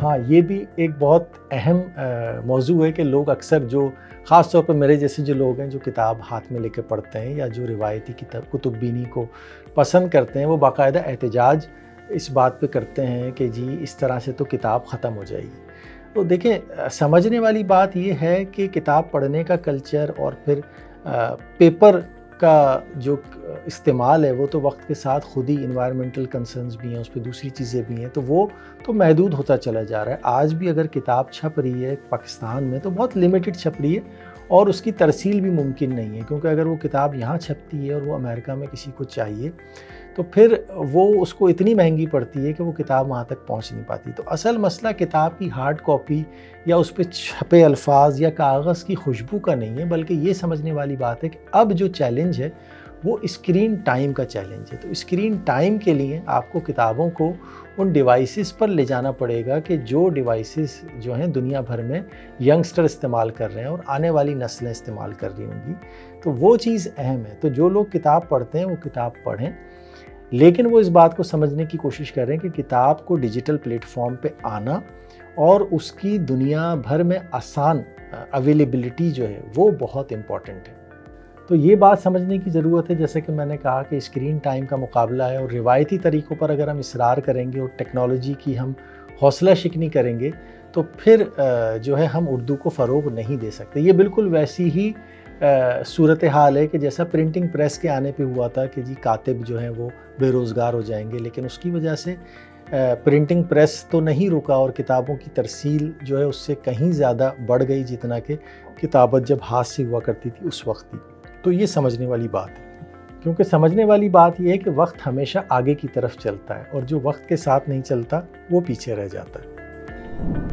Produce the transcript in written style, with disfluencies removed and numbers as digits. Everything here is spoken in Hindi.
हाँ, ये भी एक बहुत अहम मौज़ू है कि लोग अक्सर जो ख़ास तौर पर मेरे जैसे जो लोग हैं जो किताब हाथ में लेके पढ़ते हैं या जो रिवायती किताब कुतुब-बीनी को पसंद करते हैं, वो बाकायदा एहतजाज इस बात पे करते हैं कि जी इस तरह से तो किताब ख़त्म हो जाएगी। तो देखें, समझने वाली बात ये है कि किताब पढ़ने का कल्चर और फिर पेपर का जो इस्तेमाल है वो तो वक्त के साथ खुद ही इन्वायरमेंटल कंसर्न्स भी हैं, उस पर दूसरी चीज़ें भी हैं, तो वो तो महदूद होता चला जा रहा है। आज भी अगर किताब छप रही है पाकिस्तान में तो बहुत लिमिटेड छप रही है और उसकी तरसील भी मुमकिन नहीं है, क्योंकि अगर वो किताब यहाँ छपती है और वो अमेरिका में किसी को चाहिए तो फिर वो उसको इतनी महंगी पड़ती है कि वो किताब वहाँ तक पहुँच नहीं पाती। तो असल मसला किताब की हार्ड कॉपी या उस पे छपे अल्फाज या कागज़ की खुशबू का नहीं है, बल्कि ये समझने वाली बात है कि अब जो चैलेंज है वो स्क्रीन टाइम का चैलेंज है। तो स्क्रीन टाइम के लिए आपको किताबों को उन डिवाइसेस पर ले जाना पड़ेगा कि जो डिवाइसेस जो हैं दुनिया भर में यंगस्टर इस्तेमाल कर रहे हैं और आने वाली नस्लें इस्तेमाल कर रही होंगी। तो वो चीज़ अहम है। तो जो लोग किताब पढ़ते हैं वो किताब पढ़ें, लेकिन वो इस बात को समझने की कोशिश कर रहे हैं कि किताब को डिजिटल प्लेटफॉर्म पे आना और उसकी दुनिया भर में आसान अवेलेबिलिटी जो है वो बहुत इम्पॉर्टेंट है। तो ये बात समझने की ज़रूरत है, जैसे कि मैंने कहा कि स्क्रीन टाइम का मुकाबला है और रिवायती तरीक़ों पर अगर हम इसरार करेंगे और टेक्नोलॉजी की हम हौसला शिकनी करेंगे तो फिर जो है हम उर्दू को फ़रोग़ नहीं दे सकते। ये बिल्कुल वैसी ही सूरत हाल है कि जैसा प्रिंटिंग प्रेस के आने पे हुआ था कि जी कातिब जो हैं वो बेरोज़गार हो जाएंगे, लेकिन उसकी वजह से प्रिंटिंग प्रेस तो नहीं रुका और किताबों की तरसील जो है उससे कहीं ज़्यादा बढ़ गई जितना कि किताबत जब हाथ से हुआ करती थी उस वक्त थी। तो ये समझने वाली बात है, क्योंकि समझने वाली बात यह है कि वक्त हमेशा आगे की तरफ चलता है और जो वक्त के साथ नहीं चलता वो पीछे रह जाता है।